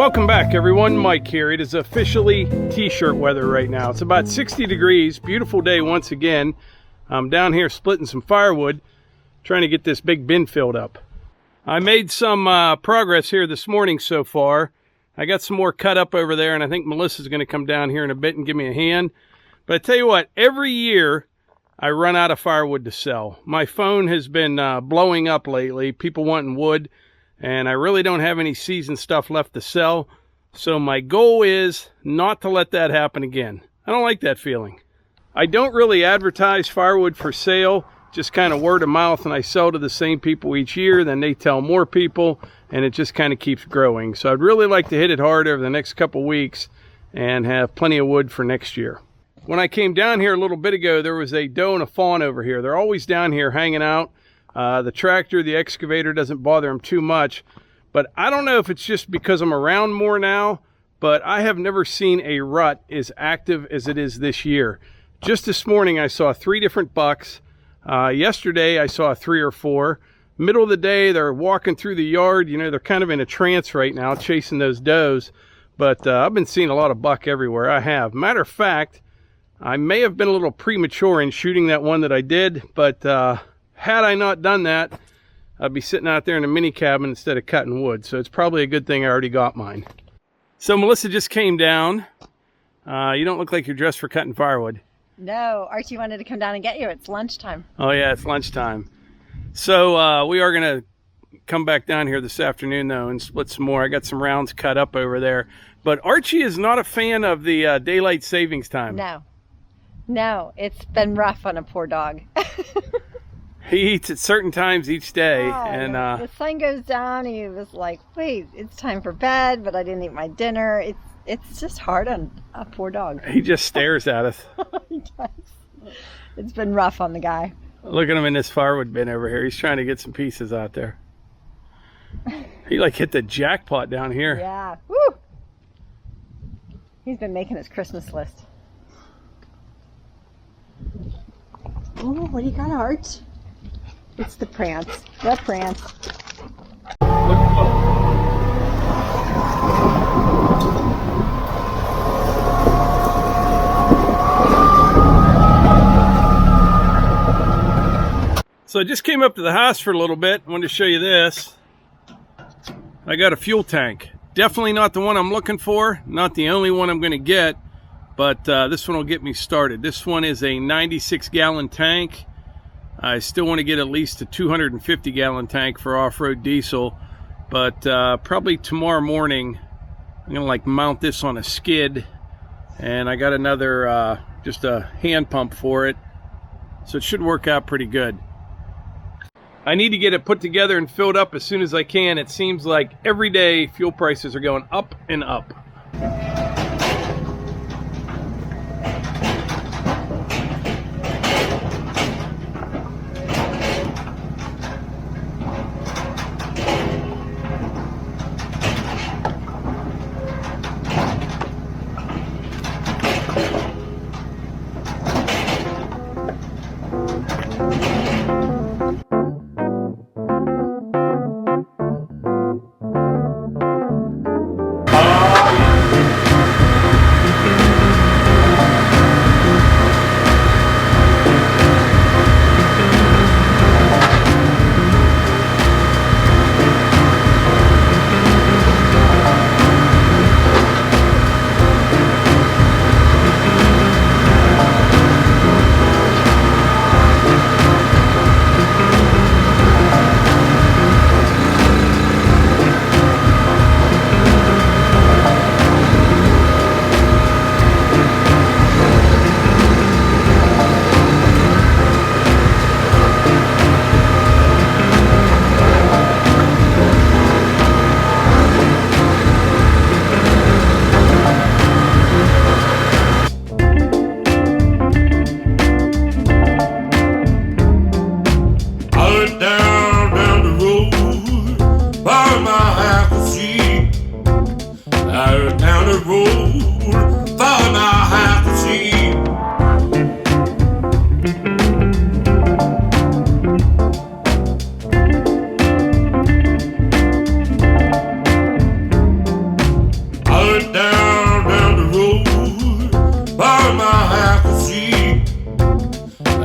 Welcome back everyone, Mike here. It is officially t-shirt weather right now. It's about 60 degrees, beautiful day once again. I'm down here splitting some firewood, trying to get this big bin filled up. I made some progress here this morning so far. I got some more cut up over there, and I think Melissa's going to come down here in a bit and give me a hand. But I tell you what, every year I run out of firewood to sell. My phone has been blowing up lately, people wanting wood, and I really don't have any seasoned stuff left to sell. So my goal is not to let that happen again. I don't like that feeling. I don't really advertise firewood for sale, just kind of word of mouth, and I sell to the same people each year, then they tell more people, and it just kind of keeps growing. So I'd really like to hit it hard over the next couple weeks and have plenty of wood for next year. When I came down here a little bit ago, there was a doe and a fawn over here. They're always down here hanging out. The tractor, the excavator doesn't bother them too much, but I don't know if it's just because I'm around more now, but I have never seen a rut as active as it is this year. Just this morning I saw 3 different bucks. Yesterday I saw 3 or 4. Middle of the day they're walking through the yard. You know, they're kind of in a trance right now chasing those does, but I've been seeing a lot of buck everywhere. I have. Matter of fact, I may have been a little premature in shooting that one that I did, but had I not done that, I'd be sitting out there in a mini cabin instead of cutting wood. So it's probably a good thing I already got mine. So Melissa just came down. You don't look like you're dressed for cutting firewood. No, Archie wanted to come down and get you. It's lunchtime. Oh yeah, it's lunchtime. So we are going to come back down here this afternoon though and split some more. I got some rounds cut up over there. But Archie is not a fan of the daylight savings time. No, it's been rough on a poor dog. He eats at certain times each day. And the sun goes down, he was like, wait, it's time for bed, but I didn't eat my dinner. It's just hard on a poor dog. He just stares at us. He does. It's been rough on the guy. Look at him in this firewood bin over here. He's trying to get some pieces out there. He like hit the jackpot down here. Yeah. Woo! He's been making his Christmas list. Oh, what do you got, Art? It's the prance. The prance. So I just came up to the house for a little bit. I wanted to show you this. I got a fuel tank. Definitely not the one I'm looking for. Not the only one I'm going to get. But this one will get me started. This one is a 96-gallon tank. I still want to get at least a 250-gallon tank for off-road diesel. But probably tomorrow morning, I'm going to mount this on a skid. And I got another, just a hand pump for it. So it should work out pretty good. I need to get it put together and filled up as soon as I can. It seems like every day fuel prices are going up and up.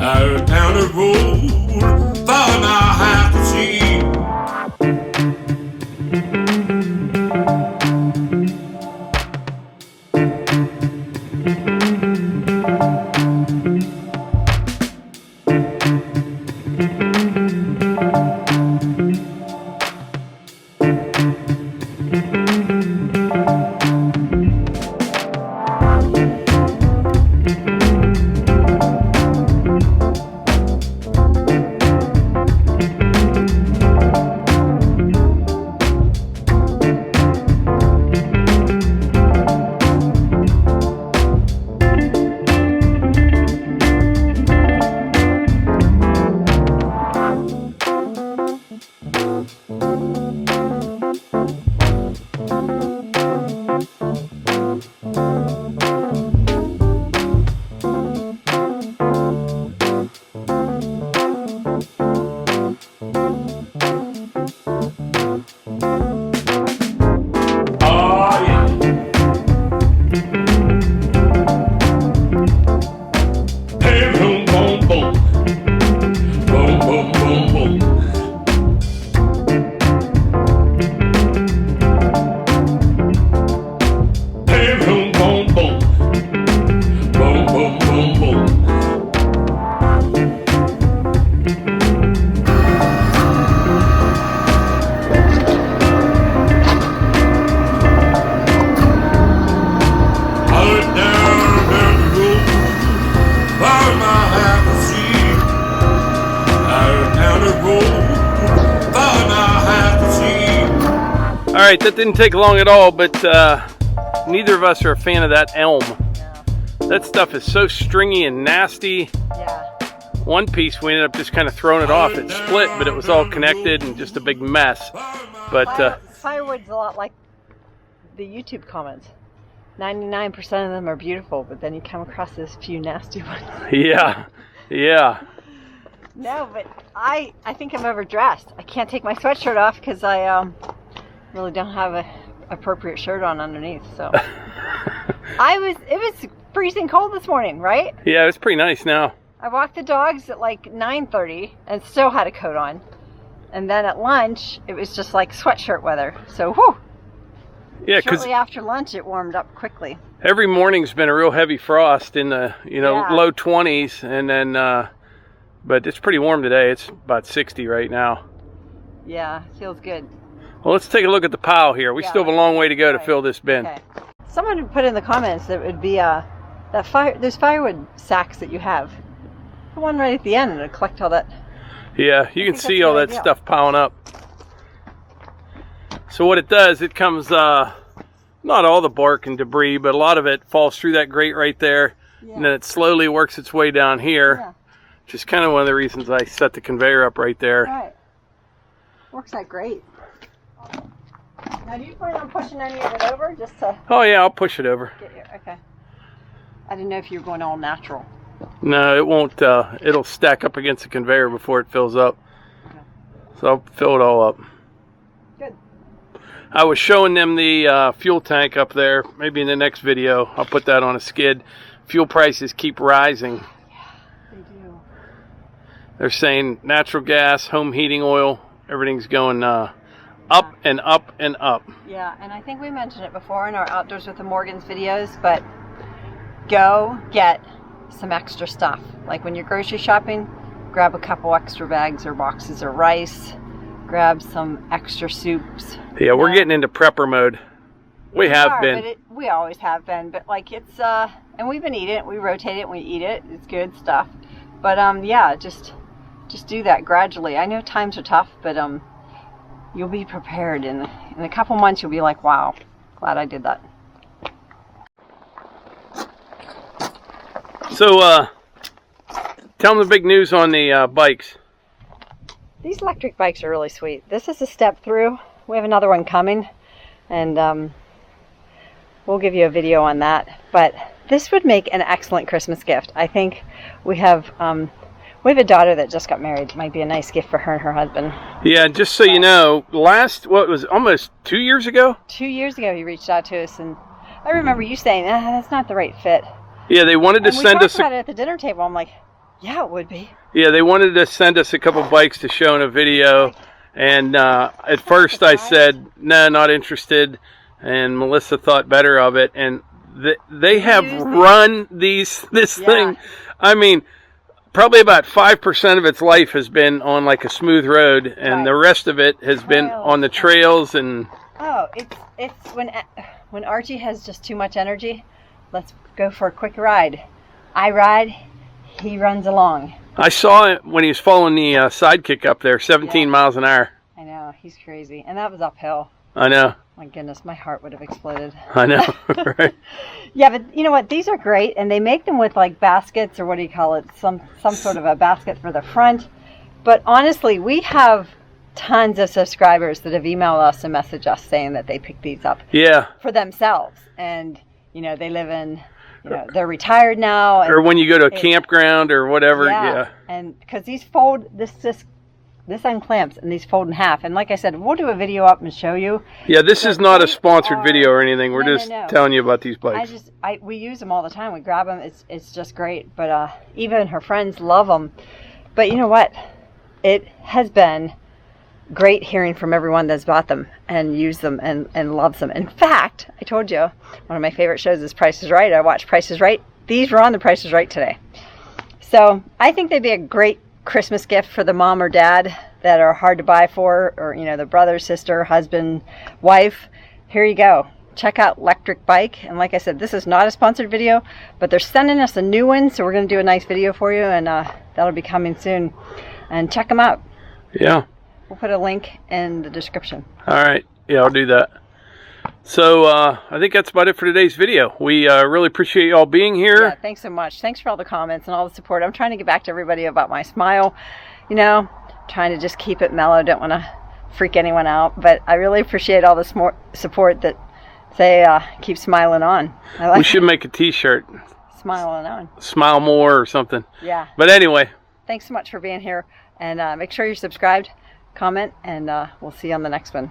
Out down the road, thought I have to see. Alright, that didn't take long at all, but neither of us are a fan of that elm. No. That stuff is so stringy and nasty. Yeah. One piece we ended up just kind of throwing it off. It split, but it was all connected and just a big mess. But Firewood's a lot like the YouTube comments. 99% of them are beautiful, but then you come across those few nasty ones. yeah, yeah. No, but I think I'm overdressed. I can't take my sweatshirt off because I really don't have a appropriate shirt on underneath. So it was freezing cold this morning, right? Yeah, it was pretty nice now. I walked the dogs at like 9:30 and still had a coat on. And then at lunch, it was just like sweatshirt weather. So, whew. Yeah, because shortly after lunch, it warmed up quickly. Every morning's been a real heavy frost in the low 20s, and then but it's pretty warm today. It's about 60 right now. Yeah, feels good. Well, let's take a look at the pile here. We still have a long way to go to fill this bin. Okay. Someone put in the comments that it would be those firewood sacks that you have. The one right at the end, and it'll collect all that. Yeah, you can see all that stuff piling up. So what it does, it comes, not all the bark and debris, but a lot of it falls through that grate right there, and then it slowly works its way down here, which is kind of one of the reasons I set the conveyor up right there. Right. Works out great. Now, do you plan on pushing any of it over just to... Oh yeah, I'll push it over. Okay. I didn't know if you were going all natural. No, it won't. It'll stack up against the conveyor before it fills up. Okay. So I'll fill it all up. Good. I was showing them the fuel tank up there. Maybe in the next video, I'll put that on a skid. Fuel prices keep rising. Yeah, they do. They're saying natural gas, home heating oil, everything's going up and up and up. Yeah, and I think we mentioned it before in our Outdoors with the Morgans videos, but go get some extra stuff. Like when you're grocery shopping, grab a couple extra bags or boxes of rice, grab some extra soups. Yeah, we're getting into prepper mode. We have been. But we always have been, but like it's, and we've been eating it, we rotate it, and we eat it, it's good stuff. But yeah, just do that gradually. I know times are tough, but you'll be prepared. In a couple months, you'll be like, wow, glad I did that. So, tell them the big news on the bikes. These electric bikes are really sweet. This is a step through. We have another one coming, and we'll give you a video on that. But this would make an excellent Christmas gift. I think we have a daughter that just got married. It might be a nice gift for her and her husband. Yeah, just so you know, almost 2 years ago? 2 years ago he reached out to us, and I remember you saying, that's not the right fit. Yeah, they wanted to send us. We talked about it at the dinner table. I'm like, Yeah, it would be. Yeah, they wanted to send us a couple bikes to show in a video, and at first I said, no, not interested, and Melissa thought better of it, and they have run this thing. I mean, probably about 5% of its life has been on like a smooth road, and the rest of it has been on the trails. And oh, it's when Archie has just too much energy, let's go for a quick ride. I ride, he runs along. I saw it when he was following the sidekick up there, 17 miles an hour. I know, he's crazy. And that was uphill. I know. My goodness, my heart would have exploded. I know, right? Yeah, but you know what? These are great, and they make them with like baskets, or what do you call it? Some sort of a basket for the front. But honestly, we have tons of subscribers that have emailed us and messaged us saying that they picked these up for themselves. And, you know, they live in... You know, they're retired now. Or when you go to a campground or whatever. Yeah. And because these fold, this unclamps and these fold in half. And like I said, we'll do a video up and show you. Yeah, this is not a sponsored video or anything. We're just telling you about these bikes. We use them all the time. We grab them. It's just great. But even her friends love them. But you know what? It has been great hearing from everyone that's bought them and used them and loves them. In fact, I told you, one of my favorite shows is Price is Right. I watch Price is Right. These were on the Price is Right today. So I think they'd be a great Christmas gift for the mom or dad that are hard to buy for, or, you know, the brother, sister, husband, wife. Here you go. Check out Electric Bike. And like I said, this is not a sponsored video, but they're sending us a new one. So we're going to do a nice video for you, and that'll be coming soon. And check them out. Yeah. We'll put a link in the description. All right. Yeah, I'll do that. So I think that's about it for today's video. We really appreciate you all being here. Yeah, thanks so much. Thanks for all the comments and all the support. I'm trying to get back to everybody about my smile. You know, trying to just keep it mellow. Don't want to freak anyone out. But I really appreciate all the support that say keep smiling on. We should make a t-shirt. Smiling on. Smile more or something. Yeah. But anyway. Thanks so much for being here. And make sure you're subscribed. Comment, and we'll see you on the next one.